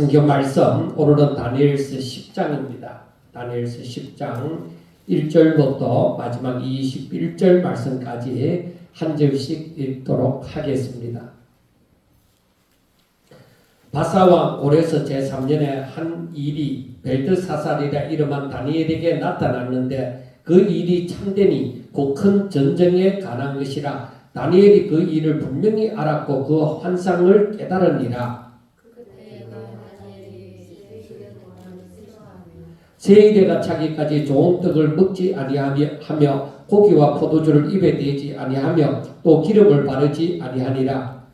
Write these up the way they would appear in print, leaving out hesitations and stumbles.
성경 말씀 오늘은 다니엘서 10장입니다. 다니엘서 10장 1절부터 마지막 21절 말씀까지 한 절씩 읽도록 하겠습니다. 바사왕 고레스 제3년에 한 일이 벨드사살이라 이름한 다니엘에게 나타났는데 그 일이 참되니 곧 큰 전쟁에 관한 것이라. 다니엘이 그 일을 분명히 알았고 그 환상을 깨달으니라. 세일에가 차기까지 좋은 떡을 먹지 아니하며 고기와 포도주를 입에 대지 아니하며 또 기름을 바르지 아니하니라.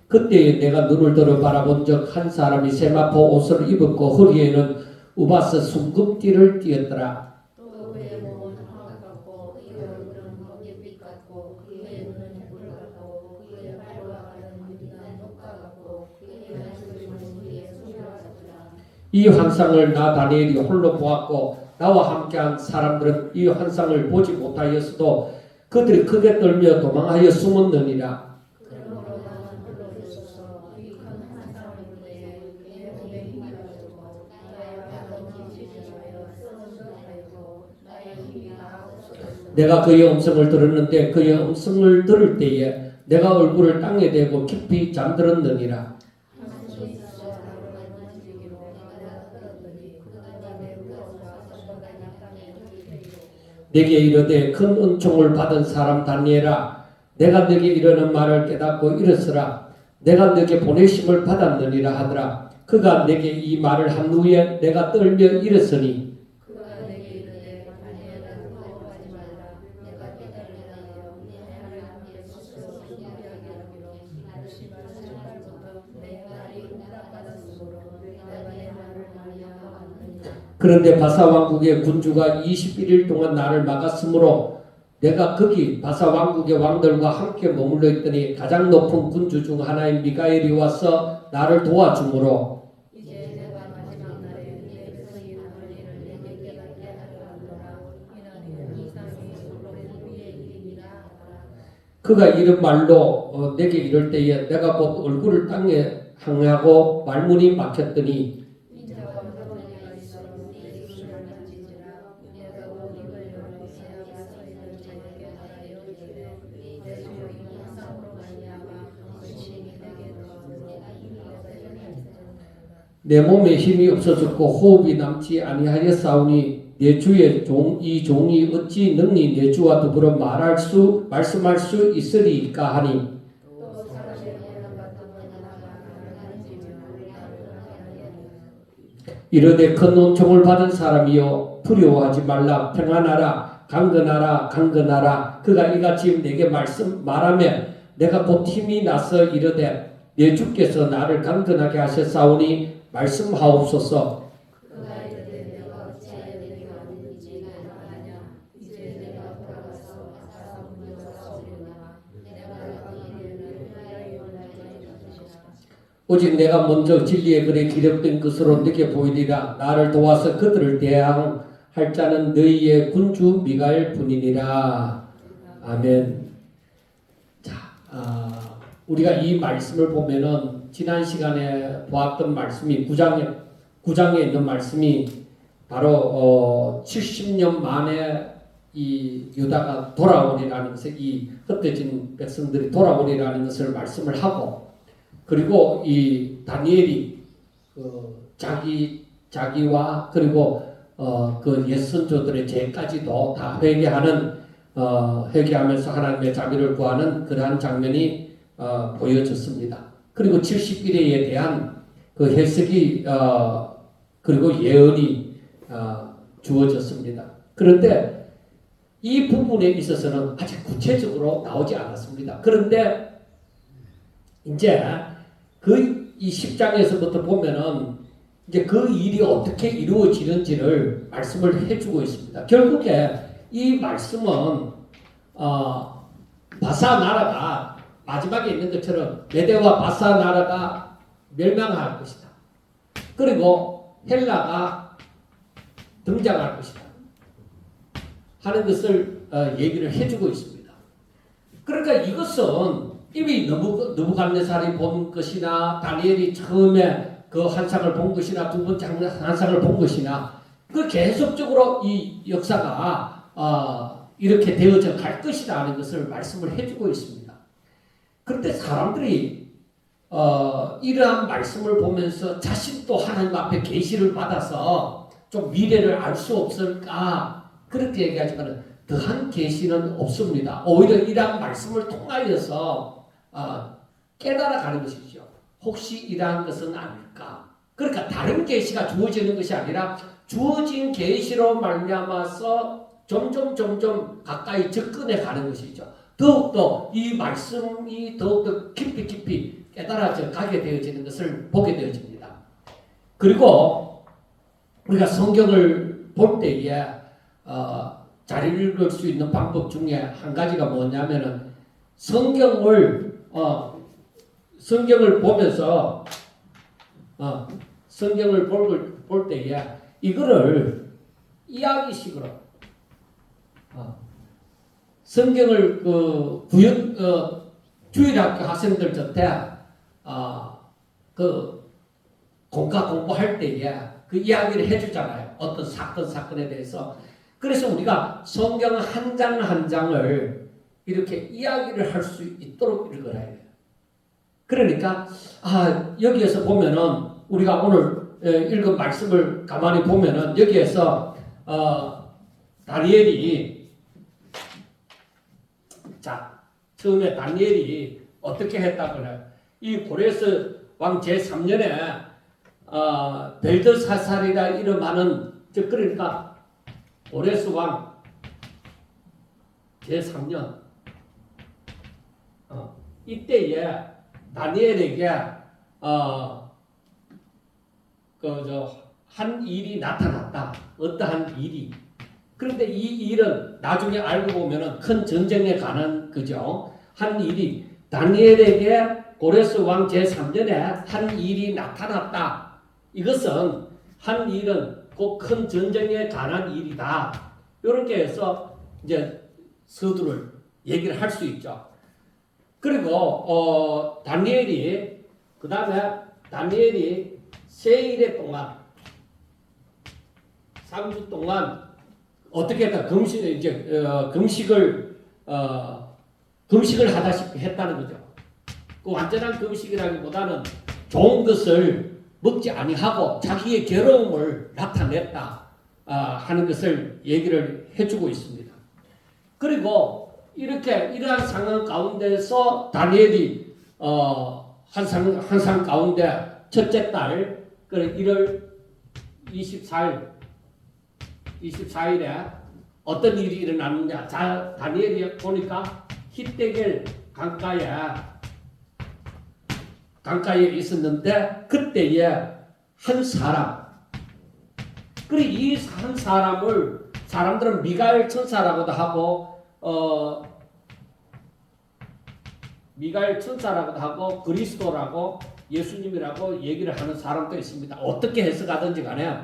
그때 내가 눈을 들어 바라본 적 한 사람이 세마포 옷을 입었고 허리에는 우바스 순금띠를 띠었더라. 이 환상을 나 다니엘이 홀로 보았고 나와 함께한 사람들은 이 환상을 보지 못하였어도 그들이 크게 떨며 도망하여 숨었느니라. 내가 그의 음성을 들었는데 그의 음성을 들을 때에 내가 얼굴을 땅에 대고 깊이 잠들었느니라. 내게 이르되 큰 은총을 받은 사람 다니엘아, 내가 네게 이르는 말을 깨닫고 일어서라. 내가 네게 보내심을 받았느니라 하더라. 그가 내게 이 말을 한 후에 내가 떨며 일어서니 그런데 바사 왕국의 군주가 21일 동안 나를 막았으므로 내가 거기 바사 왕국의 왕들과 함께 머물러 있더니 가장 높은 군주 중 하나인 미가엘이 와서 나를 도와주므로 그가 이런 말로 내게 이럴 때에 내가 곧 얼굴을 땅에 향하고 말문이 막혔더니 내 몸에 힘이 없어졌고 호흡이 남지 아니하였사오니 내 주의 이 종이 어찌 능히 내 주와 더불어 말씀할 수 있으리까 하니 이르되 큰 은총을 받은 사람이여 두려워하지 말라. 평안하라. 강건하라. 그가 이같이 내게 말하며 내가 곧 힘이 나서 이르되 내 주께서 나를 강건하게 하셨사오니 말씀하옵소서. 오직 내가 먼저 진리의 글에 기록된 것으로 네게 보이리라. 나를 도와서 그들을 대항할 자는 너희의 군주 미가엘 뿐이니라. 아멘. 자, 우리가 이 말씀을 보면은 지난 시간에 보았던 말씀이 9장에 있는 말씀이 바로 70년 만에 이 유다가 돌아오리라는 것을, 이 흩어진 백성들이 돌아오리라는 것을 말씀을 하고, 그리고 이 다니엘이 자기와 그리고 그 옛선조들의 죄까지도 다 회개하면서 하나님의 자비를 구하는 그러한 장면이 보여졌습니다. 그리고 70일에 대한 그 해석이 그리고 예언이 주어졌습니다. 그런데 이 부분에 있어서는 아직 구체적으로 나오지 않았습니다. 그런데 이제 이 10장에서부터 보면은 이제 그 일이 어떻게 이루어지는지를 말씀을 해주고 있습니다. 결국에 이 말씀은 바사 나라가 마지막에 있는 것처럼 메대와 바사 나라가 멸망할 것이다. 그리고 헬라가 등장할 것이다. 하는 것을 얘기를 해주고 있습니다. 그러니까 이것은 이미 느부갓네살이 본 것이나 다니엘이 처음에 그 환상을 본 것이나 두 번째 환상을 본 것이나 그 계속적으로 이 역사가 이렇게 되어져 갈 것이라는 것을 말씀을 해주고 있습니다. 그런데 사람들이 이러한 말씀을 보면서 자신도 하나님 앞에 계시를 받아서 좀 미래를 알 수 없을까 그렇게 얘기하지만 더한 계시는 없습니다. 오히려 이러한 말씀을 통하여서 깨달아가는 것이죠. 혹시 이러한 것은 아닐까? 그러니까 다른 계시가 주어지는 것이 아니라 주어진 계시로 말미암아서 점점 가까이 접근해 가는 것이죠. 더욱더 이 말씀이 더욱더 깊이 깨달아져 가게 되어지는 것을 보게 되어집니다. 그리고 우리가 성경을 볼 때에 잘 읽을 수 있는 방법 중에 한 가지가 뭐냐면은 성경을 보면서 성경을 볼 때에 이거를 이야기식으로 성경을 주일학교 학생들 저때 공부할 때에 그 이야기를 해주잖아요. 어떤 사건에 대해서. 그래서 우리가 성경 한 장 한 장을 이렇게 이야기를 할 수 있도록 읽어야 해요. 그러니까 여기에서 보면은 우리가 오늘 읽은 말씀을 가만히 보면은 여기에서 다니엘이 처음에 다니엘이 어떻게 했다고 해요? 이 고레스 왕 제3년에 벨드사살이라 이름하는 그러니까 고레스 왕 제3년 이때에 다니엘에게 한 일이 나타났다. 어떠한 일이. 그런데 이 일은 나중에 알고 보면은 큰 전쟁에 관한 그죠. 한 일이 다니엘에게 고레스 왕 제3년에 한 일이 나타났다. 이것은 한 일은 그 큰 전쟁에 관한 일이다. 이렇게 해서 이제 서두를 얘기를 할 수 있죠. 그리고 다니엘이 그 다음에 다니엘이 세일의 동안 3주 동안 어떻게 했다? 금식을 하다시피 했다는 거죠. 그 완전한 금식이라기보다는 좋은 것을 먹지 아니하고 자기의 괴로움을 나타냈다 하는 것을 얘기를 해주고 있습니다. 그리고 이러한 상황 가운데서 다니엘이 한상 가운데 첫째 달 1월 24일에 어떤 일이 일어났느냐. 다니엘이 보니까 히데겔 강가에 있었는데 그때에 한 사람. 그리고 이 한 사람을 사람들은 미가엘 천사라고도 하고 미가엘 천사라고도 하고 그리스도라고 예수님이라고 얘기를 하는 사람도 있습니다. 어떻게 해석하든지 간에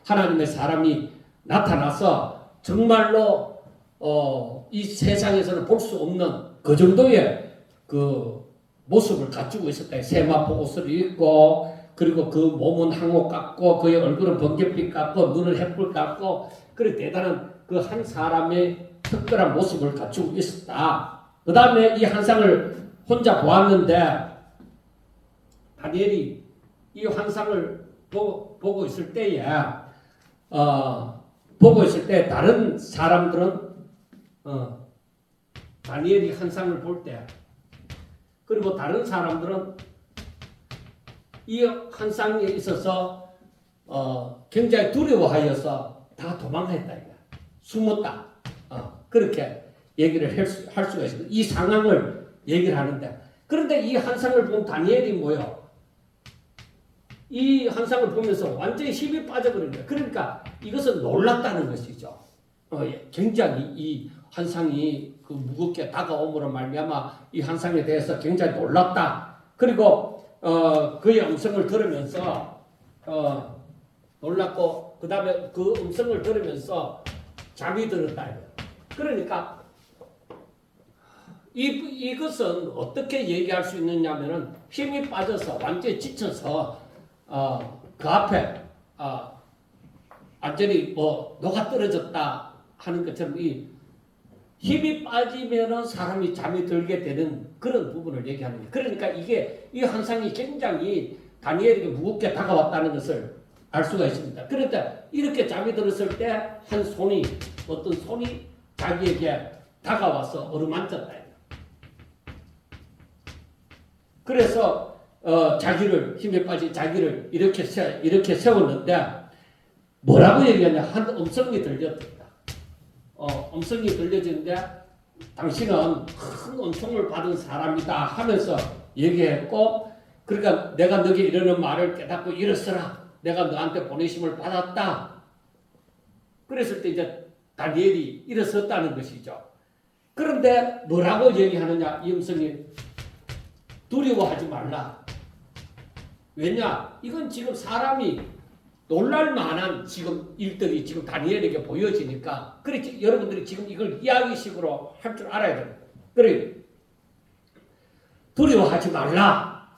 하나님의 사람이 나타나서 정말로 이 세상에서는 볼 수 없는 그 정도의 그 모습을 갖추고 있었다. 세마포 옷을 입고 그리고 그 몸은 항옥 같고 그의 얼굴은 번갯빛 같고 눈은 햇불 같고 그런 대단한 그 한 사람의 특별한 모습을 갖추고 있었다. 그 다음에 이 환상을 혼자 보았는데 다니엘이 이 환상을 보고 있을 때에 다른 사람들은 다니엘이 환상을 볼 때 그리고 다른 사람들은 이 환상에 있어서 굉장히 두려워하여서 다 도망했다. 숨었다. 그렇게 얘기를 할 수가 있습니다. 이 상황을 얘기를 하는데 그런데 이 환상을 본 다니엘이 뭐요? 이 환상을 보면서 완전히 힘이 빠져버린 거예요. 그러니까 이것은 놀랐다는 것이죠. 굉장히 이 환상이 그 무겁게 다가옴으로 말미암아 이 환상에 대해서 굉장히 놀랐다. 그리고 그의 음성을 들으면서 놀랐고 그 다음에 그 음성을 들으면서 잠이 들었다. 그러니까 이것은 어떻게 얘기할 수 있느냐면은 힘이 빠져서 완전히 지쳐서 그 앞에 완전히 뭐 녹아 떨어졌다 하는 것처럼 이 힘이 빠지면은 사람이 잠이 들게 되는 그런 부분을 얘기하는 거예요. 그러니까 이게 이 환상이 굉장히 다니엘에게 무겁게 다가왔다는 것을 알 수가 있습니다. 그런데 이렇게 잠이 들었을 때 한 손이 어떤 손이 자기에게 다가와서 어루만졌다. 그래서 자기를 힘에 빠진 자기를 이렇게 세웠는데 뭐라고 얘기하냐 한 음성이 들렸다. 음성이 들려지는데 당신은 큰 은총을 받은 사람이다 하면서 얘기했고 그러니까 내가 너에게 이러는 말을 깨닫고 일어서라. 내가 너한테 보내심을 받았다. 그랬을 때 이제 다니엘이 일어섰다는 것이죠. 그런데 뭐라고 얘기하느냐 이 음성이 두려워하지 말라. 왜냐? 이건 지금 사람이 놀랄 만한 지금 일들이 지금 다니엘에게 보여지니까 그렇지 여러분들이 지금 이걸 이야기식으로 할 줄 알아야 돼요. 그래 두려워하지 말라.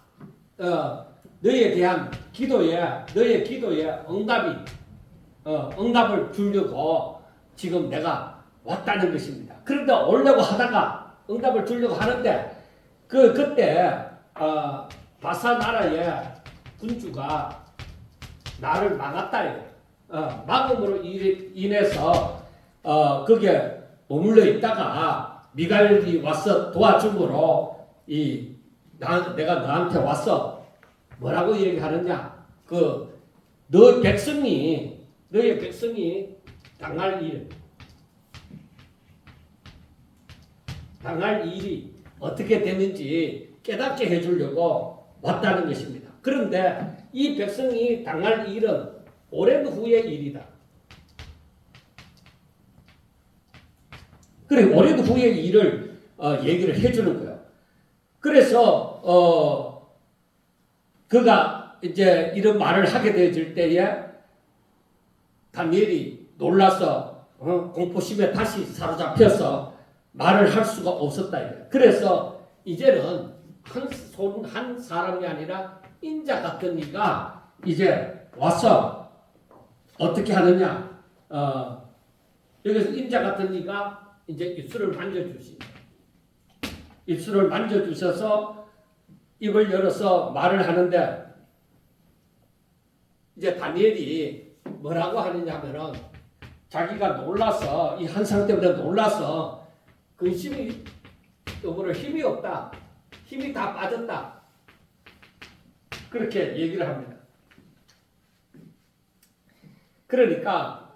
너에 대한 너의 기도에 응답을 주려고 지금 내가 왔다는 것입니다. 그런데 오려고 하다가 응답을 주려고 하는데 그때 바사 나라의 군주가 나를 막았다. 막음으로 인해서 거기에 머물러 있다가 미갈이 와서 도와줌으로 내가 너한테 와서 뭐라고 얘기하느냐? 너의 백성이 당할 일이 어떻게 되는지 깨닫게 해주려고 왔다는 것입니다. 그런데 이 백성이 당할 일은 오랜 후의 일이다. 그래 오랜 후의 일을 얘기를 해주는 거예요. 그래서 그가 이제 이런 말을 하게 되어질 때에 다니엘이 놀라서 공포심에 다시 사로잡혀서 말을 할 수가 없었다. 그래서 이제는 한 사람이 아니라 인자 같은 이가 이제 와서 어떻게 하느냐? 여기서 인자 같은 이가 이제 입술을 만져주셔서 입을 열어서 말을 하는데 이제 다니엘이 뭐라고 하느냐 하면은 자기가 놀라서 이 환상 때문에 놀라서 근심이 또는 힘이 없다. 힘이 다 빠졌다. 그렇게 얘기를 합니다. 그러니까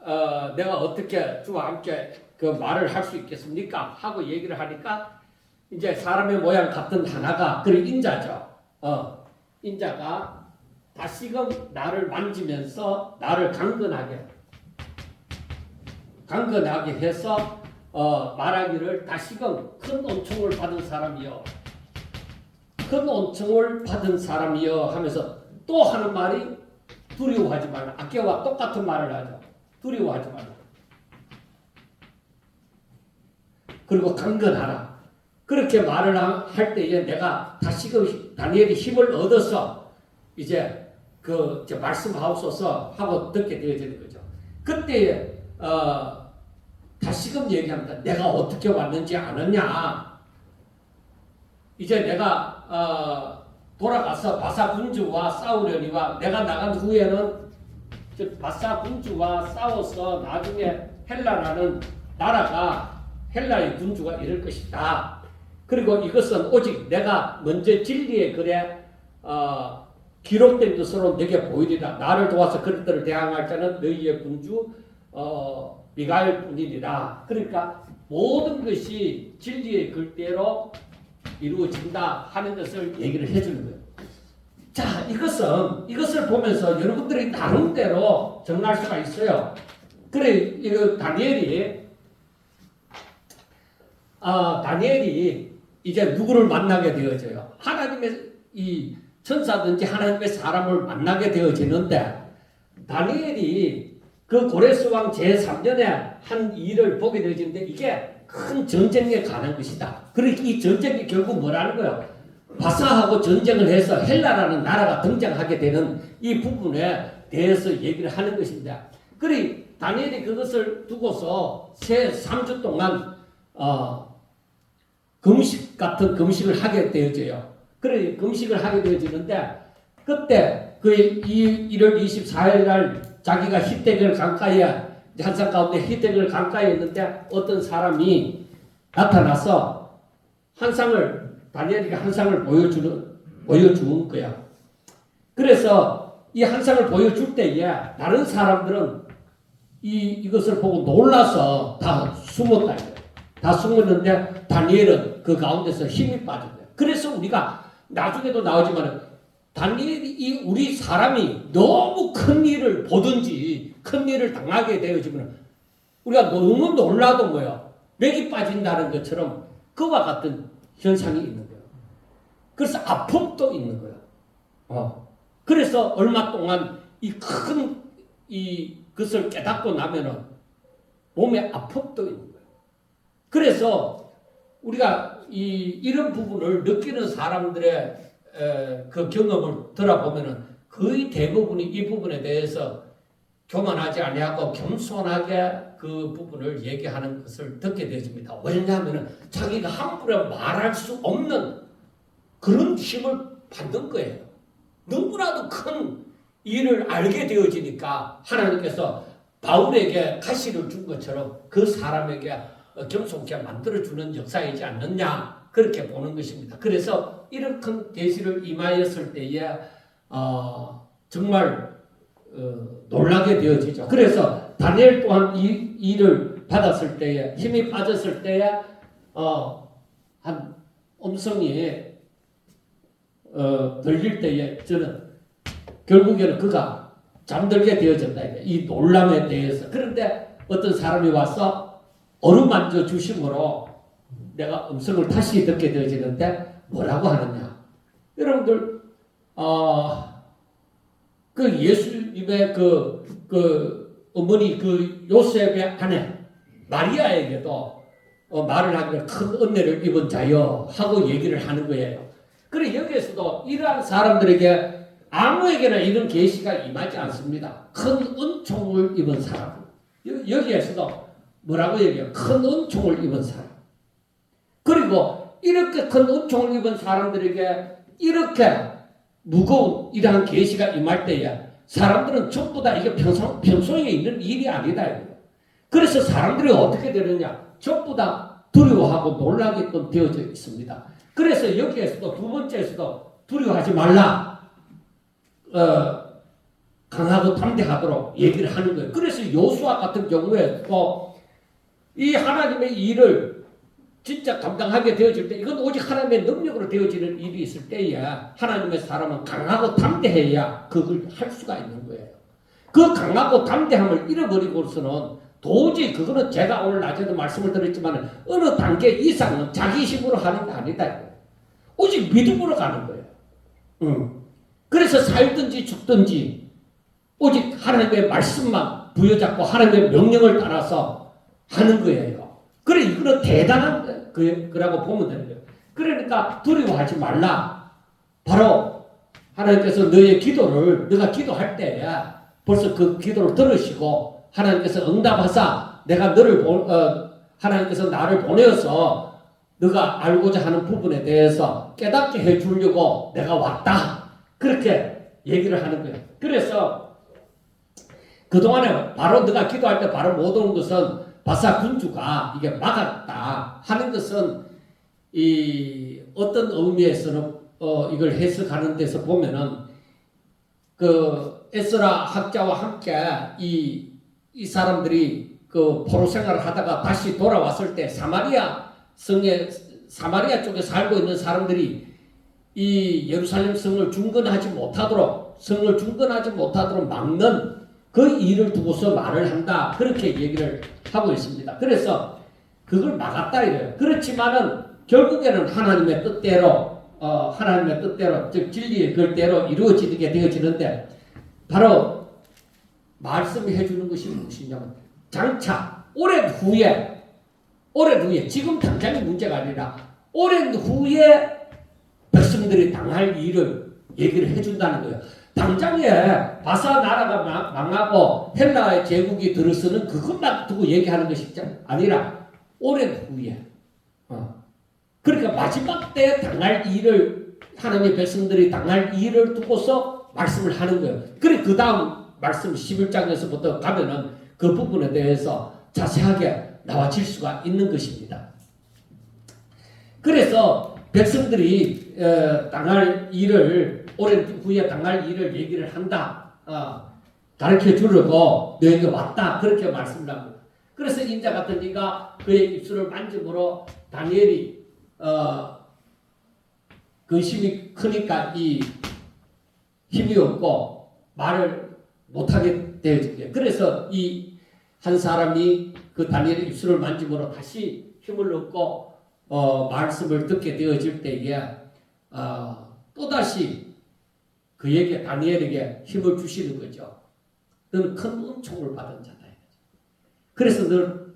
내가 어떻게 주와 함께 그 말을 할 수 있겠습니까? 하고 얘기를 하니까 이제 사람의 모양 같은 하나가 그 인자죠. 인자가 다시금 나를 만지면서 나를 강건하게 해서 말하기를 다시금 큰 은총을 받은 사람이여 하면서 또 하는 말이 두려워하지 말라. 아까와 똑같은 말을 하죠. 두려워하지 말라. 그리고 강건하라. 그렇게 말을 할 때에 내가 다시금 다니엘이 힘을 얻어서 이제 말씀하옵소서 하고 듣게 되어지는 거죠. 그때 다시금 얘기합니다. 내가 어떻게 왔는지 아느냐. 이제 내가 돌아가서 바사 군주와 싸우려니와 내가 나간 후에는 바사 군주와 싸워서 나중에 헬라라는 나라가 헬라의 군주가 이럴 것이다. 그리고 이것은 오직 내가 먼저 진리의 글에 기록된 것으로 너에게 보이리라. 나를 도와서 그들을 대항할 자는 너희의 군주 미가엘 뿐이니라. 그러니까 모든 것이 진리의 글대로 이루어진다 하는 것을 얘기를 해주는 거예요. 자, 이것을 보면서 여러분들이 나름대로 정할 수가 있어요. 그래, 이거 다니엘이 이제 누구를 만나게 되어져요? 하나님의 이 천사든지 하나님의 사람을 만나게 되어지는데 다니엘이 그 고레스 왕 제3년에 한 일을 보게 되어지는데 이게 큰 전쟁에 관한 것이다. 그러니까 이 전쟁이 결국 뭐라는 거예요? 바사하고 전쟁을 해서 헬라라는 나라가 등장하게 되는 이 부분에 대해서 얘기를 하는 것입니다. 그리 다니엘이 그것을 두고서 3주 동안 금식 같은 금식을 하게 되어져요. 그래 금식을 하게 되어지는데 그때 그 1월 24일 날 자기가 히데겔 강가에 한산 가운데 히데겔 강가에 있는데 어떤 사람이 나타나서 다니엘이가 한 상을 보여주는 거야. 그래서 이 한 상을 보여줄 때에 다른 사람들은 이것을 보고 놀라서 다 숨었다. 다 숨었는데 다니엘은 그 가운데서 힘이 빠진 거야. 그래서 우리가 나중에도 나오지만 다니엘이 우리 사람이 너무 큰 일을 보든지 큰 일을 당하게 되어지면 우리가 너무 놀라도 뭐야 맥이 빠진다는 것처럼 그와 같은 현상이 있는 거예요. 그래서 아픔도 있는 거예요. 그래서 얼마 동안 이 큰 것을 깨닫고 나면은 몸에 아픔도 있는 거예요. 그래서 우리가 이런 부분을 느끼는 사람들의 그 경험을 들어보면은 거의 대부분이 이 부분에 대해서 교만하지 아니하고 겸손하게 그 부분을 얘기하는 것을 듣게 되어집니다. 왜냐하면 자기가 함부로 말할 수 없는 그런 힘을 받는 거예요. 너무나도 큰 일을 알게 되어지니까 하나님께서 바울에게 가시를 준 것처럼 그 사람에게 겸손케 만들어주는 역사이지 않느냐 그렇게 보는 것입니다. 그래서 이런 큰 계시를 임하였을 때에 정말 놀라게 되어지죠. 그래서 다니엘 또한 이 일을 받았을 때에 힘이 빠졌을 때에 한 음성이 들릴 때에 저는 결국에는 그가 잠들게 되어졌다. 이 놀람에 대해서. 그런데 어떤 사람이 와서 어루만져 주심으로 내가 음성을 다시 듣게 되어지는데 뭐라고 하느냐. 여러분들 그 예수님의 그 어머니 그 요셉의 아내 마리아에게도 말을 하기를 큰 은혜를 입은 자여 하고 얘기를 하는 거예요. 그래 여기에서도 이러한 사람들에게 아무에게나 이런 계시가 임하지 않습니다. 큰 은총을 입은 사람. 여기에서도 뭐라고 얘기해요? 큰 은총을 입은 사람. 그리고 이렇게 큰 은총을 입은 사람들에게 이렇게 무거운 이러한 계시가 임할 때에 사람들은 전부 다 이게 평소에 있는 일이 아니다. 그래서 사람들이 어떻게 되느냐? 전부 다 두려워하고 놀라게끔 되어져 있습니다. 그래서 여기에서도 두 번째에서도 두려워하지 말라. 강하고 담대하도록 얘기를 하는 거예요. 그래서 요수아 같은 경우에 또 이 하나님의 일을 진짜 감당하게 되어질 때 이건 오직 하나님의 능력으로 되어지는 일이 있을 때에 하나님의 사람은 강하고 담대해야 그걸 할 수가 있는 거예요. 그 강하고 담대함을 잃어버리고서는 도저히 그거는 제가 오늘 낮에도 말씀을 드렸지만 어느 단계 이상은 자기 힘으로 하는 게 아니다. 오직 믿음으로 가는 거예요. 그래서 살든지 죽든지 오직 하나님의 말씀만 부여잡고 하나님의 명령을 따라서 하는 거예요. 그래 이거는 대단한 거라고 보면 되는 거예요. 그러니까 두려워하지 말라. 바로 하나님께서 너의 기도를 네가 기도할 때 벌써 그 기도를 들으시고 하나님께서 응답하사 내가 하나님께서 나를 보내어서 네가 알고자 하는 부분에 대해서 깨닫게 해주려고 내가 왔다. 그렇게 얘기를 하는 거예요. 그래서 그동안에 바로 네가 기도할 때 바로 못 온 것은 바사 군주가 이게 막았다 하는 것은 이 어떤 의미에서는 이걸 해석하는 데서 보면은 그 에스라 학자와 함께 이 사람들이 그 포로 생활을 하다가 다시 돌아왔을 때 사마리아 쪽에 살고 있는 사람들이 이 예루살렘 성을 중건하지 못하도록 막는 그 일을 두고서 말을 한다. 그렇게 얘기를 하고 있습니다. 그래서 그걸 막았다 이래요. 그렇지만은 결국에는 하나님의 뜻대로 즉 진리의 글대로 이루어지게 되어지는데 바로 말씀해 주는 것이 무엇이냐면 장차 오랜 후에 오랜 후에, 지금 당장의 문제가 아니라 오랜 후에 백성들이 당할 일을 얘기를 해준다는 거예요. 당장에 바사 나라가 망하고 헬라의 제국이 들어서는 그것만 두고 얘기하는 것이 아니라 오랜 후에, 그러니까 마지막 때 당할 일을, 하나님의 백성들이 당할 일을 두고서 말씀을 하는 거예요. 그래 그 다음 말씀 11장에서부터 가면은 그 부분에 대해서 자세하게 나와질 수가 있는 것입니다. 그래서 백성들이 당할 일을, 오랜 후에 당할 일을 얘기를 한다, 가르쳐 주려고 너에게 왔다, 그렇게 말씀을 합니다. 그래서 인자 같은 이가 그의 입술을 만짐으로 다니엘이 근심이 크니까 이 힘이 없고 말을 못하게 되어지게. 그래서 이 한 사람이 그 다니엘의 입술을 만짐으로 다시 힘을 얻고 말씀을 듣게 되어질 때에 또다시 그에게, 다니엘에게 힘을 주시는 거죠. 너는 큰 은총을 받은 자다. 그래서 늘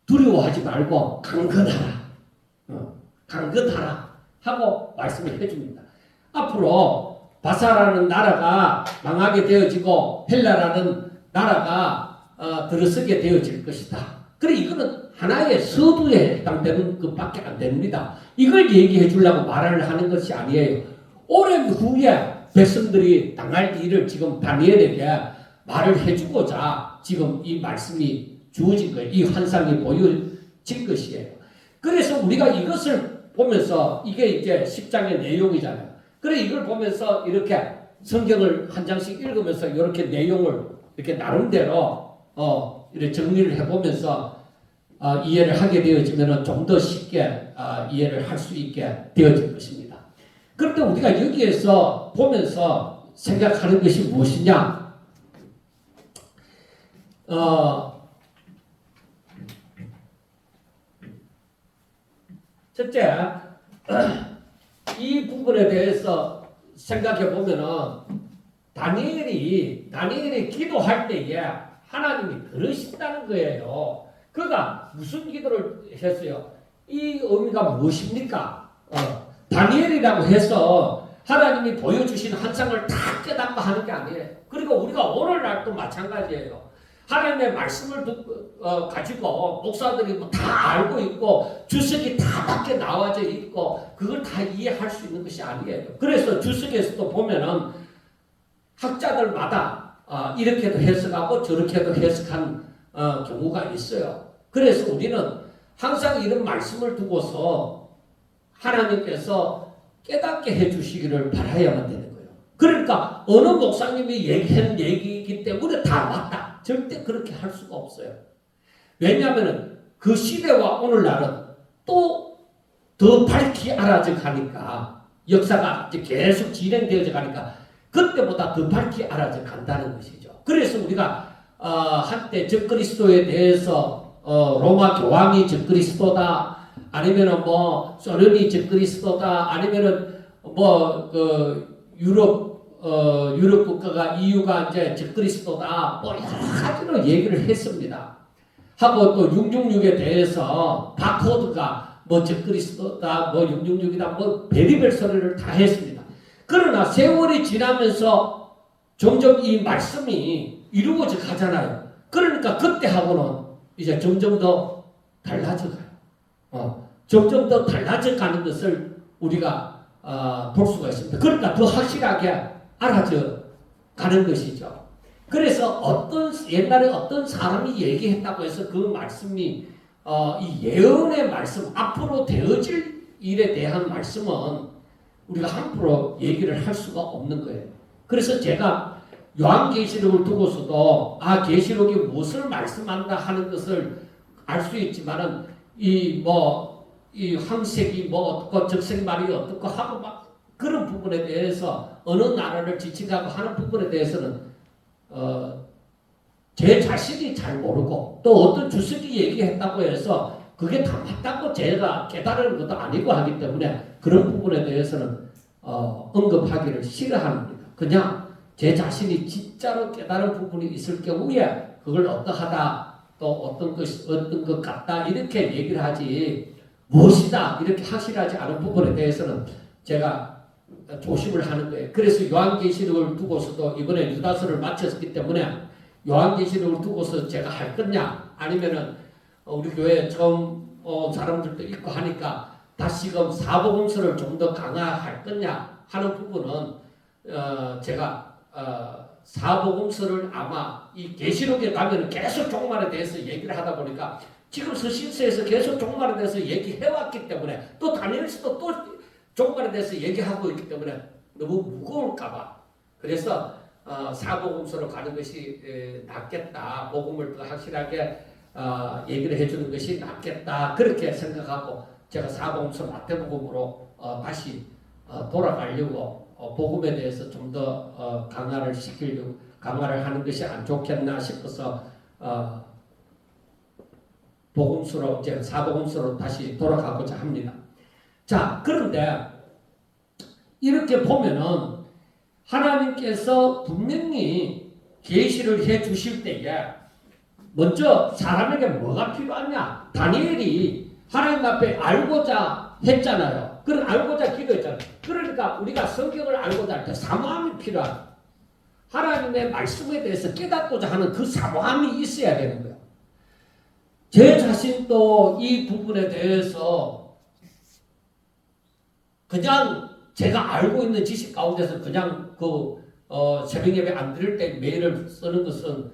두려워하지 말고 강건하라, 강건하라 하고 말씀을 해줍니다. 앞으로 바사라는 나라가 망하게 되어지고 헬라라는 나라가 들어서게 되어질 것이다. 그래 이거는 하나의 서두에 해당되는 것밖에 안 됩니다. 이걸 얘기해 주려고 말을 하는 것이 아니에요. 오랜 후에 백성들이 당할 일을 지금 다니엘에게 말을 해주고자 지금 이 말씀이 주어진 거예요. 이 환상이 보여진 것이에요. 그래서 우리가 이것을 보면서, 이게 이제 10장의 내용이잖아요. 그래 이걸 보면서 이렇게 성경을 한 장씩 읽으면서 이렇게 내용을 이렇게 나름대로 이렇게 정리를 해보면서 이해를 하게 되어지면 좀 더 쉽게 이해를 할 수 있게 되어질 것입니다. 그런데 우리가 여기에서 보면서 생각하는 것이 무엇이냐? 첫째, 이 부분에 대해서 생각해 보면은 다니엘이 기도할 때에 하나님이 들으신다는 거예요. 그가 무슨 기도를 했어요? 이 의미가 무엇입니까? 다니엘이라고 해서 하나님이 보여주신 환상을 다 깨닫고 하는 게 아니에요. 그리고 우리가 오늘날도 마찬가지예요. 하나님의 말씀을 가지고 목사들이 다 알고 있고 주석이 다 밖에 나와져 있고 그걸 다 이해할 수 있는 것이 아니에요. 그래서 주석에서도 보면은 학자들마다 이렇게도 해석하고 저렇게도 해석한 경우가 있어요. 그래서 우리는 항상 이런 말씀을 두고서 하나님께서 깨닫게 해주시기를 바라야만 되는 거예요. 그러니까 어느 목사님이 얘기한 얘기이기 때문에 다 맞다, 절대 그렇게 할 수가 없어요. 왜냐하면 그 시대와 오늘날은 또 더 밝히 알아져 가니까, 역사가 이제 계속 진행되어져 가니까 그때보다 더 밝히 알아져 간다는 것이죠. 그래서 우리가 한때 적그리스도에 대해서 로마 교황이 적그리스도다, 아니면은 뭐 소련이 적그리스도다, 아니면은 뭐 유럽 국가가 EU가 이제 적그리스도다, 뭐 여러 가지로 얘기를 했습니다. 하고 또 666에 대해서 바코드가 뭐 적그리스도다, 뭐 666이다, 뭐 별의별 소리를 다 했습니다. 그러나 세월이 지나면서 점점 이 말씀이 이루어져 가잖아요. 그러니까 그때하고는 이제 점점 더 달라져 가요. 점점 더 달라져 가는 것을 우리가 볼 수가 있습니다. 그러니까 더 확실하게 알아져 가는 것이죠. 그래서 옛날에 어떤 사람이 얘기했다고 해서 그 말씀이 이 예언의 말씀, 앞으로 되어질 일에 대한 말씀은 우리가 함부로 얘기를 할 수가 없는 거예요. 그래서 제가 요한계시록을 두고서도 계시록이 무엇을 말씀한다 하는 것을 알 수 있지만은 이 황색이 뭐 어떻고 적색말이 어떻고 하고 막 그런 부분에 대해서 어느 나라를 지칭하고 하는 부분에 대해서는 제 자신이 잘 모르고, 또 어떤 주석이 얘기했다고 해서 그게 다 맞다고 제가 깨달은 것도 아니고 하기 때문에 그런 부분에 대해서는 언급하기를 싫어합니다. 그냥 제 자신이 진짜로 깨달은 부분이 있을 경우에 그걸 어떠하다 또 어떤 것 같다 이렇게 얘기를 하지 무엇이다 이렇게 확실하지 않은 부분에 대해서는 제가 조심을 하는 거예요. 그래서 요한계시록을 두고서도 이번에 유다서를 마쳤기 때문에 요한계시록을 두고서 제가 할 거냐 아니면은 우리 교회 처음 온 사람들도 있고 하니까 다시금 사복음서를 좀 더 강화할 거냐 하는 부분은 제가 사복음서를 아마 이 계시록에 가면 계속 종말에 대해서 얘기를 하다 보니까 지금 서신서에서 계속 종말에 대해서 얘기해왔기 때문에 또 다니엘서도 또 종말에 대해서 얘기하고 있기 때문에 너무 무거울까봐 그래서 사복음서로 가는 것이 낫겠다. 복음을 더 확실하게 얘기를 해주는 것이 낫겠다. 그렇게 생각하고 제가 사복음서 마태복음으로 다시 돌아가려고 복음에 대해서 좀 더 강화를 시키려고 강화를 하는 것이 안 좋겠나 싶어서 복음서로 제가 사복음서로 다시 돌아가고자 합니다. 자, 그런데 이렇게 보면은 하나님께서 분명히 계시를 해 주실 때에 먼저 사람에게 뭐가 필요하냐? 다니엘이 하나님 앞에 알고자 했잖아요. 그런 알고자 기도했잖아요. 그러니까 우리가 성경을 알고자 할 때 사모함이 필요하다. 하나님의 말씀에 대해서 깨닫고자 하는 그 사모함이 있어야 되는 거예요. 제 자신도 이 부분에 대해서 그냥 제가 알고 있는 지식 가운데서 그냥 새벽 예배 안 드릴 때 메일을 쓰는 것은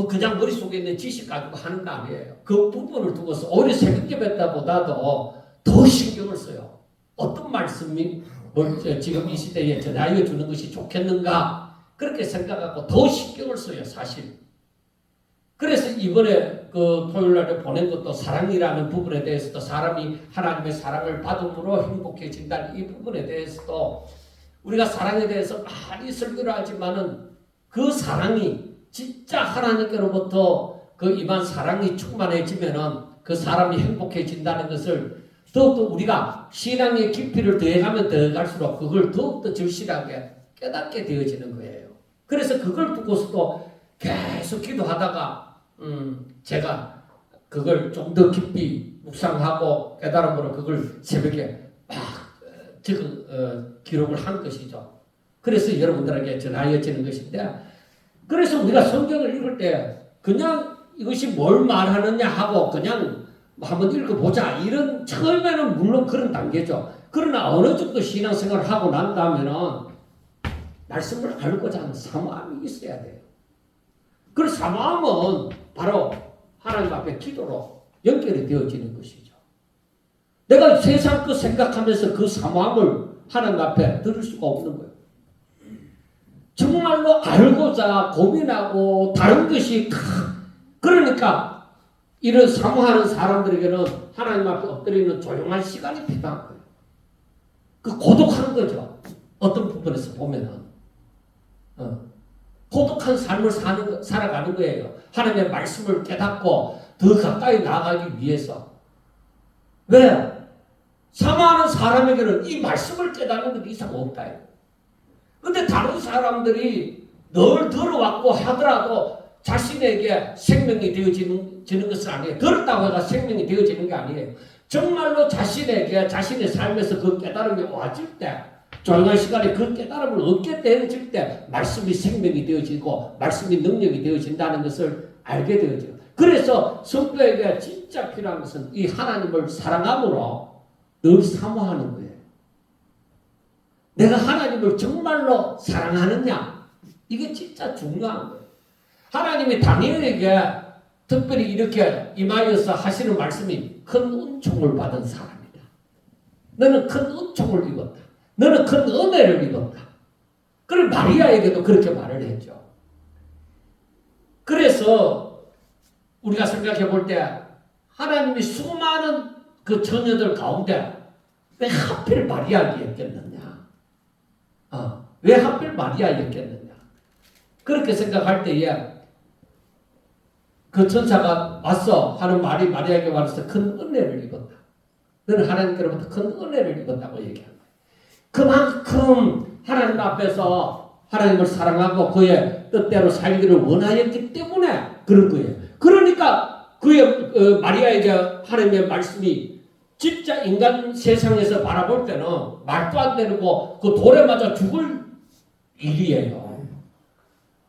그냥 머릿속에 있는 지식 가지고 하는 거 아니에요. 그 부분을 두고서 오히려 새벽 예배 때보다도 더 신경을 써요. 어떤 말씀이 지금 이 시대에 전하여 주는 것이 좋겠는가 그렇게 생각하고 더 신경을 써요. 사실. 그래서 이번에 토요일날에 보낸 것도 사랑이라는 부분에 대해서도 사람이 하나님의 사랑을 받음으로 행복해진다는 이 부분에 대해서도 우리가 사랑에 대해서 많이 설교를 하지만은 그 사랑이 진짜 하나님께로부터 그 임한 사랑이 충만해지면은 그 사람이 행복해진다는 것을 더욱더 우리가 신앙의 깊이를 더해가면 더해갈수록 그걸 더욱더 절실하게 깨닫게 되어지는 거예요. 그래서 그걸 두고서도 계속 기도하다가 제가 그걸 좀 더 깊이 묵상하고 깨달음으로 그걸 새벽에 막 기록을 한 것이죠. 그래서 여러분들에게 전하여지는 것인데 그래서 우리가 성경을 읽을 때 그냥 이것이 뭘 말하느냐 하고 그냥 한번 읽어보자 이런 처음에는 물론 그런 단계죠. 그러나 어느 정도 신앙생활을 하고 난 다음에는 말씀을 알고자 하는 사모함이 있어야 돼요. 그 사모함은 바로 하나님 앞에 기도로 연결이 되어지는 것이죠. 내가 세상 그 생각하면서 그 사모함을 하나님 앞에 들을 수가 없는 거예요. 정말로 알고자 고민하고 다른 것이 그러니까 이런 사모하는 사람들에게는 하나님 앞에 엎드리는 조용한 시간이 필요한 거예요. 그 고독한 거죠. 어떤 부분에서 보면은 고독한 삶을 살아가는 거예요. 하나님의 말씀을 깨닫고 더 가까이 나아가기 위해서. 왜? 사모하는 사람에게는 이 말씀을 깨닫는 것 이상 없다. 근데 다른 사람들이 늘 들어왔고 하더라도 자신에게 생명이 되어지는 것은 아니에요. 들었다고 해서 생명이 되어지는 게 아니에요. 정말로 자신에게 자신의 삶에서 그 깨달음이 와질 때 조용한 시간에 그 깨달음을 얻게 되어질 때 말씀이 생명이 되어지고 말씀이 능력이 되어진다는 것을 알게 되어져요. 그래서 성도에게 진짜 필요한 것은 이 하나님을 사랑함으로 늘 사모하는 거예요. 내가 하나님을 정말로 사랑하느냐? 이게 진짜 중요한 거예요. 하나님이 다니엘에게 특별히 이렇게 임하여서 하시는 말씀이 큰 은총을 받은 사람이다. 너는 큰 은총을 입었다. 너는 큰 은혜를 입었다. 그리고 마리아에게도 그렇게 말을 했죠. 그래서 우리가 생각해 볼 때 하나님이 수많은 그 처녀들 가운데 왜 하필 마리아였겠느냐? 왜 하필 마리아였겠느냐? 그렇게 생각할 때에 그 천사가 왔어 하는 말이 마리아에게 와서 큰 은혜를 입었다. 너는 하나님께로부터 큰 은혜를 입었다고 얘기한 거예요. 그만큼 하나님 앞에서 하나님을 사랑하고 그의 뜻대로 살기를 원하였기 때문에 그런 거예요. 그런 그러니까 그의 마리아에게 하나님의 말씀이 진짜 인간 세상에서 바라볼 때는 말도 안 되고 그 돌에 맞아 죽을 일이에요.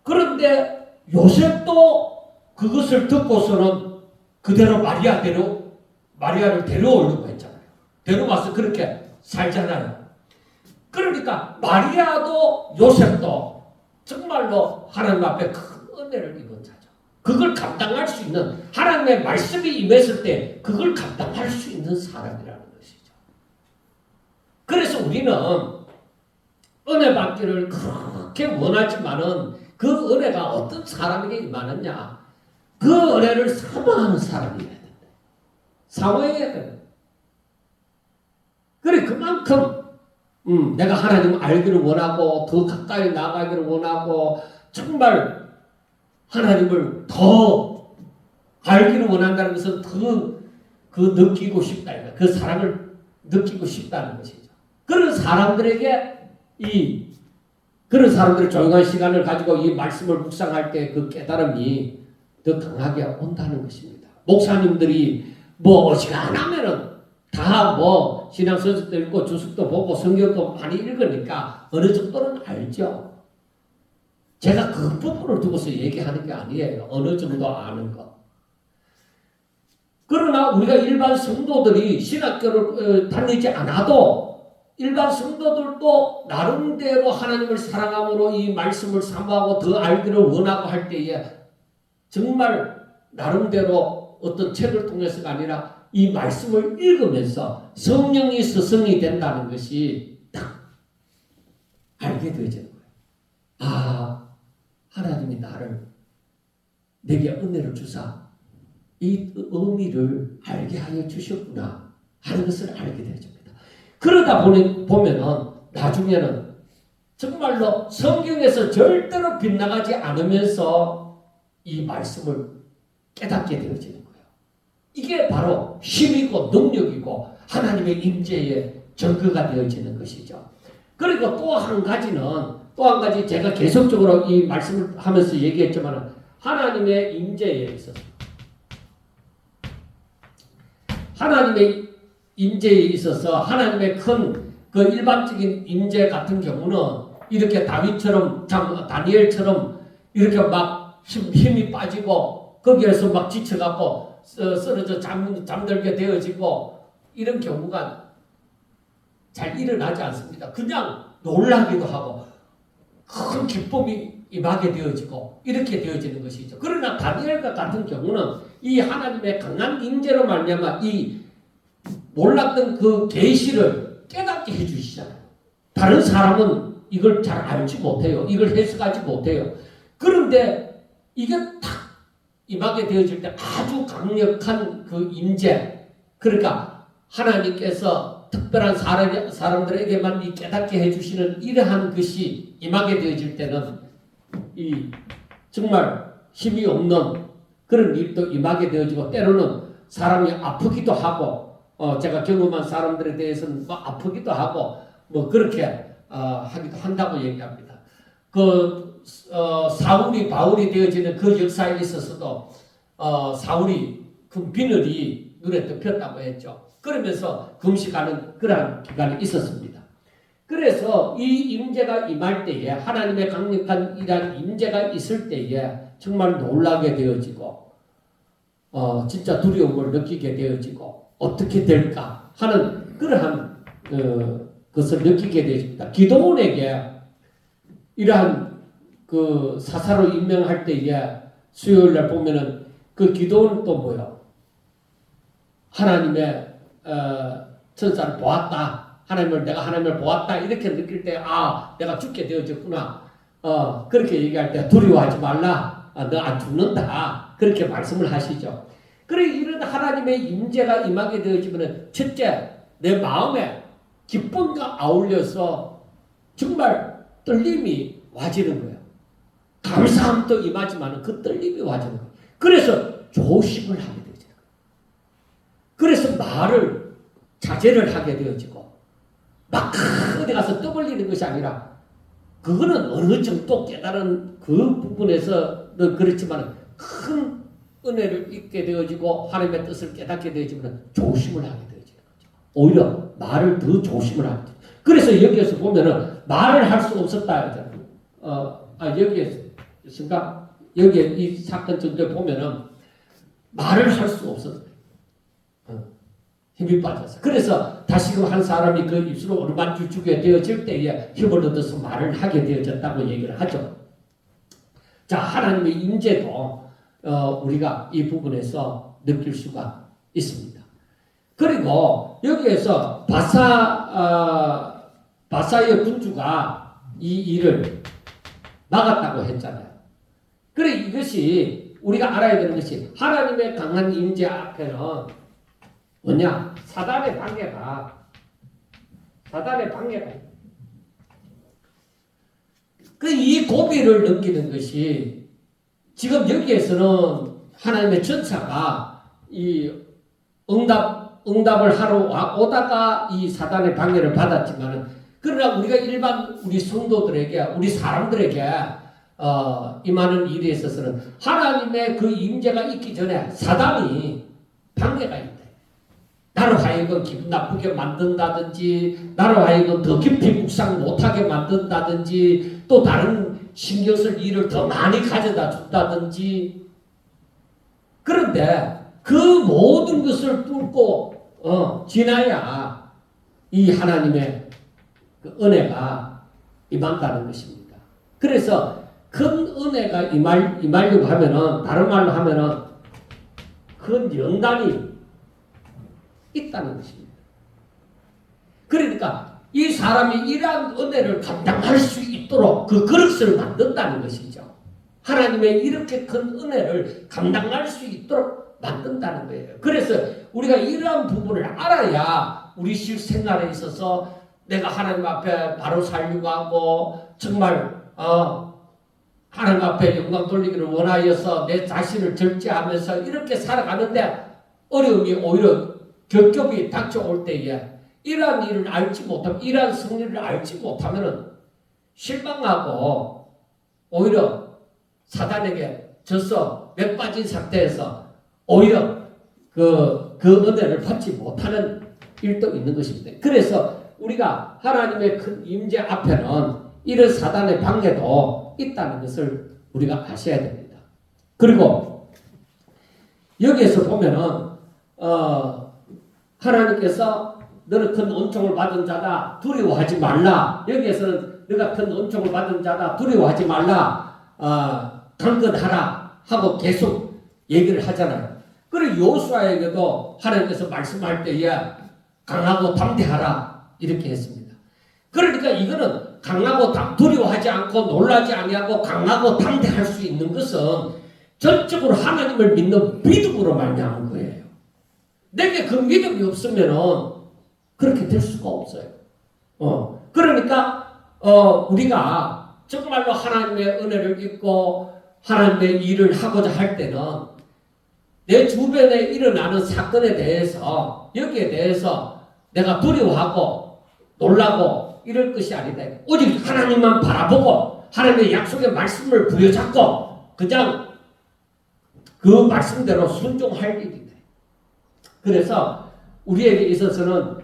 그런데 요셉도 그것을 듣고서는 그대로 마리아를 데려오려고 했잖아요. 데려와서 그렇게 살잖아요. 그러니까 마리아도 요셉도 정말로 하나님 앞에 큰 은혜를 입은 자죠. 그걸 감당할 수 있는 하나님의 말씀이 임했을 때 그걸 감당할 수 있는 사람이라는 것이죠. 그래서 우리는 은혜 받기를 그렇게 원하지만은 그 은혜가 어떤 사람에게 임하느냐, 그 은혜를 사모하는 사람이어야 된다. 사모해야 된다. 그래 그만큼 내가 하나님 알기를 원하고 더 가까이 나가기를 원하고 정말 하나님을 더 알기를 원한다는 것은 그 느끼고 싶다. 그 사랑을 느끼고 싶다는 것이죠. 그런 사람들에게 그런 사람들의 조용한 시간을 가지고 이 말씀을 묵상할 때 그 깨달음이 더 강하게 온다는 것입니다. 목사님들이 뭐 어지간하면은 다 뭐 신앙서적도 읽고 주석도 보고 성경도 많이 읽으니까 어느 정도는 알죠. 제가 그 부분을 두고서 얘기하는 게 아니에요. 어느 정도 아는 거. 그러나 우리가 일반 성도들이 신학교를 다니지 않아도 일반 성도들도 나름대로 하나님을 사랑함으로 이 말씀을 사모하고 더 알기를 원하고 할 때에 정말 나름대로 어떤 책을 통해서가 아니라 이 말씀을 읽으면서 성령이 스승이 된다는 것이 딱 알게 되어지는 거예요. 아, 하나님이 내게 은혜를 주사 이 의미를 알게 하여 주셨구나 하는 것을 알게 되어집니다. 그러다 보면은 나중에는 정말로 성경에서 절대로 빗나가지 않으면서 이 말씀을 깨닫게 되어지는 거예요. 이게 바로 힘이고 능력이고 하나님의 임재의 증거가 되어지는 것이죠. 그리고 또 한 가지 제가 계속적으로 이 말씀을 하면서 얘기했지만 하나님의 임재에 있어서 하나님의 큰 그 일반적인 임재 같은 경우는 이렇게 다니엘처럼 이렇게 막 힘이 빠지고 거기에서 막 지쳐갖고 쓰러져 잠들게 되어지고 이런 경우가 잘 일어나지 않습니다. 그냥 놀라기도 하고 큰 기쁨이 임하게 되어지고 이렇게 되어지는 것이죠. 그러나 다니엘과 같은 경우는 이 하나님의 강한 임재로 말미암아 이 몰랐던 그 계시를 깨닫게 해주시잖아요. 다른 사람은 이걸 잘 알지 못해요. 이걸 해석하지 못해요. 그런데 이게 탁 임하게 되어질 때 아주 강력한 그 임재, 그러니까 하나님께서 특별한 사람들에게만 이 깨닫게 해주시는 이러한 것이 임하게 되어질 때는 이 정말 힘이 없는 그런 일도 임하게 되어지고 때로는 사람이 아프기도 하고 제가 경험한 사람들에 대해서는 뭐 아프기도 하고 뭐 그렇게 하기도 한다고 얘기합니다. 사울이 바울이 되어지는 그 역사에 있어서도 사울이 그 비늘이 눈에 덮였다고 했죠. 그러면서 금식하는 그러한 기간이 있었습니다. 그래서 이 임재가 임할 때에 하나님의 강력한 이러한 임재가 있을 때에 정말 놀라게 되어지고 진짜 두려움을 느끼게 되어지고 어떻게 될까 하는 그러한 것을 느끼게 되어집니다. 기도원에게 이러한 그 사사로 임명할 때에 수요일날 보면은 그 기도는 또 뭐요? 하나님의 천사를 보았다. 내가 하나님을 보았다. 이렇게 느낄 때, 내가 죽게 되어졌구나. 그렇게 얘기할 때 두려워하지 말라. 너 안 죽는다. 그렇게 말씀을 하시죠. 그래, 이런 하나님의 임재가 임하게 되어지면 첫째, 내 마음에 기쁨과 아울려서 정말 떨림이 와지는 거예요. 감사함도 임하지만 그 떨림이 와지는 거예요. 그래서 조심을 하게 되죠. 그래서 말을 자제를 하게 되어지고 막 어디 가서 떠벌리는 것이 아니라 그거는 어느 정도 깨달은 그 부분에서는 그렇지만 큰 은혜를 잊게 되어지고 하나님의 뜻을 깨닫게 되어지면 조심을 하게 되어지는 거죠. 오히려 말을 더 조심을 하게 돼요. 그래서 여기에서 보면은 말을 할 수 없었다 하잖아요. 여기에서인가? 여기에 이 사건 전에 보면은 말을 할 수 없었어요. 힘이 빠져서. 그래서 다시금 한 사람이 그 입술로 어루만질 주게 되어질 때에 힘을 얻어서 말을 하게 되어졌다고 얘기를 하죠. 자, 하나님의 임재도 우리가 이 부분에서 느낄 수가 있습니다. 그리고 여기에서 바사의 군주가 이 일을 막았다고 했잖아요. 그래, 이것이 우리가 알아야 되는 것이 하나님의 강한 임재 앞에는 뭐냐? 사단의 방해가 이 고비를 넘기는 것이 지금 여기에서는 하나님의 전사가 이 응답을 하러 오다가 이 사단의 방해를 받았지만은 그러나 우리가 일반 우리 성도들에게 우리 사람들에게 임하는 일에 있어서는 하나님의 그 임재가 있기 전에 사단이 방해가 있다. 나로 하여금 기분 나쁘게 만든다든지 나로 하여금 더 깊이 묵상 못하게 만든다든지 또 다른 신경 쓸 일을 더 많이 가져다 준다든지 그런데 그 모든 것을 뚫고 지나야 이 하나님의 그 은혜가 임한다는 것입니다. 그래서 큰 은혜가 임하려고 하면은 다른 말로 하면은 큰 연단이 있다는 것입니다. 그러니까 이 사람이 이러한 은혜를 감당할 수 있도록 그 그릇을 만든다는 것이죠. 하나님의 이렇게 큰 은혜를 감당할 수 있도록 만든다는 거예요. 그래서 우리가 이러한 부분을 알아야 우리 실생활에 있어서 내가 하나님 앞에 바로 살려고 하고 정말 하나님 앞에 영광 돌리기를 원하여서 내 자신을 절제하면서 이렇게 살아가는데 어려움이 오히려 겹겹이 닥쳐올 때에 이러한 일을 알지 못하면 이러한 승리를 알지 못하면 실망하고 오히려 사단에게 져서 맥 빠진 상태에서 오히려 그 은혜를 받지 못하는 일도 있는 것입니다. 그래서 우리가 하나님의 큰 임재 앞에는 이런 사단의 방해도 있다는 것을 우리가 아셔야 됩니다. 그리고 여기에서 보면은 하나님께서 너는 큰 은총을 받은 자다 두려워하지 말라. 여기에서는 너가 큰 은총을 받은 자다 두려워하지 말라. 강건하라 하고 계속 얘기를 하잖아요. 그리고 여호수아에게도 하나님께서 말씀할 때에 강하고 담대하라 이렇게 했습니다. 그러니까 이거는 강하고 두려워하지 않고 놀라지 아니하고 강하고 담대할 수 있는 것은 전적으로 하나님을 믿는 믿음으로 말미암은 거예요. 내게 그 믿음이 없으면은 그렇게 될 수가 없어요. 그러니까 우리가 정말로 하나님의 은혜를 입고 하나님의 일을 하고자 할 때는 내 주변에 일어나는 사건에 대해서 여기에 대해서 내가 두려워하고 놀라고 이럴 것이 아니다. 오직 하나님만 바라보고 하나님의 약속의 말씀을 부여잡고 그냥 그 말씀대로 순종할 일이다. 그래서 우리에게 있어서는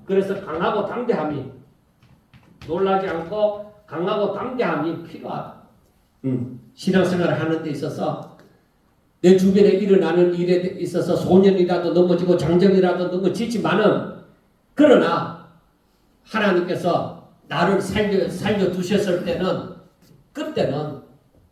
그래서 강하고 담대함이 놀라지 않고 강하고 담대함이 필요하다. 신앙생활을 하는 데 있어서 내 주변에 일어나는 일에 있어서 소년이라도 넘어지고 장정이라도 넘어지지만은 그러나 하나님께서 나를 살려두셨을 때는 그때는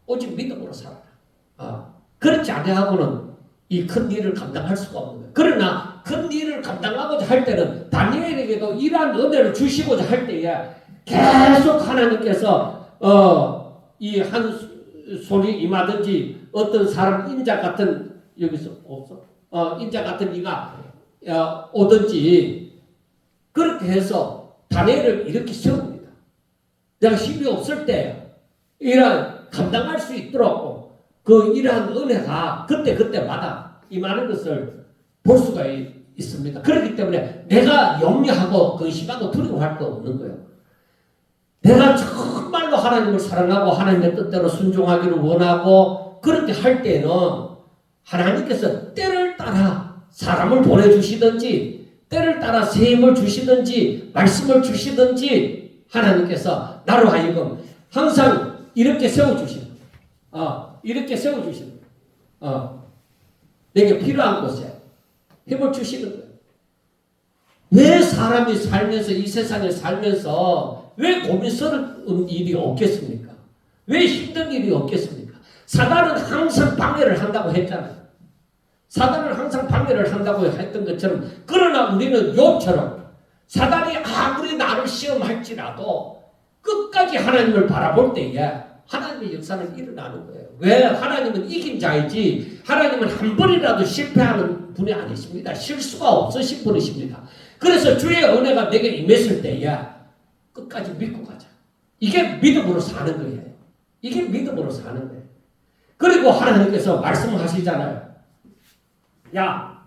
오직 믿음으로 살아라. 그렇지 아니하고는 이 큰 일을 감당할 수가 없는 거예요. 그러나 큰 일을 감당하고자 할 때는 다니엘에게도 이러한 은혜를 주시고자 할 때에 계속 하나님께서 이 한 손이 임하든지 어떤 사람 인자 같은 여기서 없어? 인자 같은 이가 오든지 그렇게 해서 다니엘을 이렇게 세웁니다. 내가 힘이 없을 때 이러한 감당할 수 있도록 그 이러한 은혜가 그때마다 임하는 것을 볼 수가 있습니다. 그렇기 때문에 내가 염려하고 근심하고 두려워할 거 없는 거예요. 내가 정말로 하나님을 사랑하고 하나님의 뜻대로 순종하기를 원하고 그렇게 할 때는 하나님께서 때를 따라 사람을 보내주시든지 때를 따라 새 힘을 주시든지 말씀을 주시든지 하나님께서 나로 하여금 항상 이렇게 세워주시는 이렇게 세워주시는 내게 필요한 곳에 힘을 주시는 거예요. 왜 사람이 살면서 이 세상에 살면서 왜 고민스러운 일이 없겠습니까? 왜 힘든 일이 없겠습니까? 사단은 항상 방해를 한다고 했잖아요. 사단은 항상 방해를 한다고 했던 것처럼 그러나 우리는 욥처럼 사단이 아무리 나를 시험할지라도 끝까지 하나님을 바라볼 때에 하나님의 역사는 일어나는 거예요. 왜? 하나님은 이긴 자이지 하나님은 한 번이라도 실패하는 분이 아니십니다. 실수가 없으신 분이십니다. 그래서 주의 은혜가 내게 임했을 때에 끝까지 믿고 가자. 이게 믿음으로 사는 거예요. 이게 믿음으로 사는 거예요. 그리고 하나님께서 말씀하시잖아요. 야,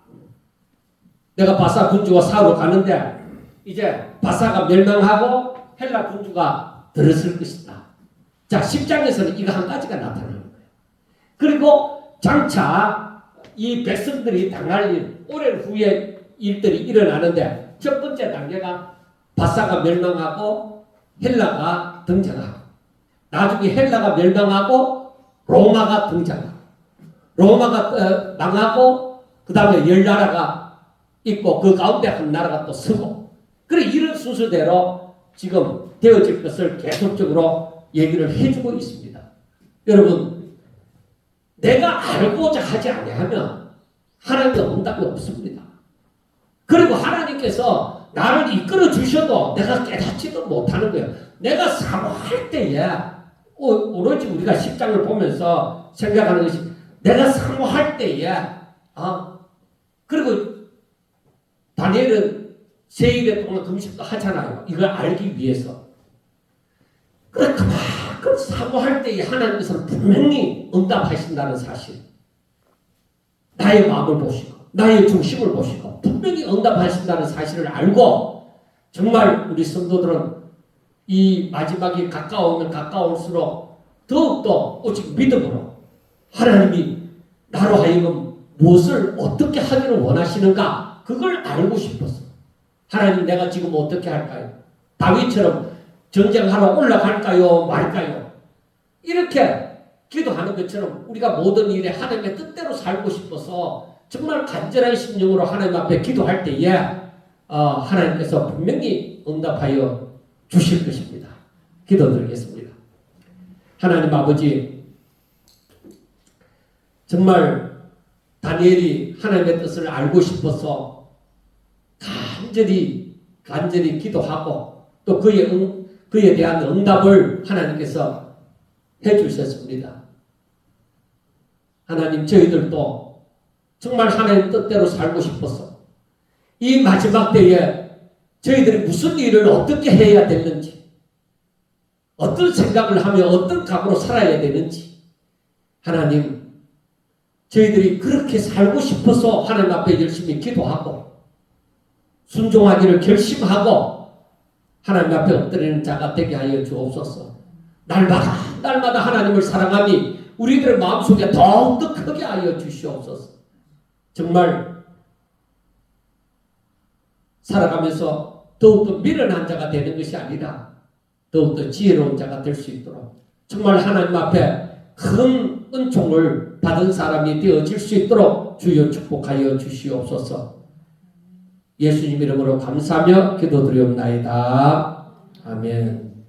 내가 바사 군주와 싸우러 가는데 이제 바사가 멸망하고 헬라 군주가 들었을 것이다. 자, 10장에서는 이거 한 가지가 나타나는 거예요. 그리고 장차 이 백성들이 당할 일, 오랜 후에 일들이 일어나는데 첫 번째 단계가 바사가 멸망하고 헬라가 등장하고 나중에 헬라가 멸망하고 로마가 등장하고 로마가 망하고 그 다음에 열 나라가 있고 그 가운데 한 나라가 또 서고 그래 이런 순서대로 지금 되어질 것을 계속적으로 얘기를 해주고 있습니다. 여러분 내가 알고자 하지 아니하면 하나님의 응답이 없습니다. 그리고 하나님께서 나를 이끌어 주셔도 내가 깨닫지도 못하는 거예요. 내가 사모할 때에 오로지 우리가 10장을 보면서 생각하는 것이 내가 사모할 때에 그리고 다니엘은 세일에 동안 금식도 하잖아요. 이걸 알기 위해서. 그래 그만큼 사모할 때에 하나님께서는 분명히 응답하신다는 사실. 나의 마음을 보시고 나의 중심을 보시고 분명히 응답하신다는 사실을 알고 정말 우리 성도들은 이 마지막이 가까우면 가까울수록 더욱더 오직 믿음으로 하나님이 나로 하여금 무엇을 어떻게 하기를 원하시는가 그걸 알고 싶었어. 하나님 내가 지금 어떻게 할까요? 다윗처럼 전쟁하러 올라갈까요? 말까요? 이렇게 기도하는 것처럼 우리가 모든 일에 하나님의 뜻대로 살고 싶어서 정말 간절한 심령으로 하나님 앞에 기도할 때에 하나님께서 분명히 응답하여 주실 것입니다. 기도드리겠습니다. 하나님 아버지 정말 다니엘이 하나님의 뜻을 알고 싶어서 간절히 기도하고 또 그에 대한 응답을 하나님께서 해주셨습니다. 하나님 저희들도 정말 하나님 뜻대로 살고 싶어서 이 마지막 때에 저희들이 무슨 일을 어떻게 해야 되는지 어떤 생각을 하며 어떤 각오로 살아야 되는지 하나님 저희들이 그렇게 살고 싶어서 하나님 앞에 열심히 기도하고 순종하기를 결심하고 하나님 앞에 엎드리는 자가 되게 하여 주옵소서. 날마다 하나님을 사랑함이 우리들의 마음속에 더욱더 크게 하여 주시옵소서. 정말 살아가면서 더욱더 미련한 자가 되는 것이 아니라 더욱더 지혜로운 자가 될 수 있도록 정말 하나님 앞에 큰 은총을 받은 사람이 되어질 수 있도록 주여 축복하여 주시옵소서. 예수님 이름으로 감사하며 기도드리옵나이다. 아멘.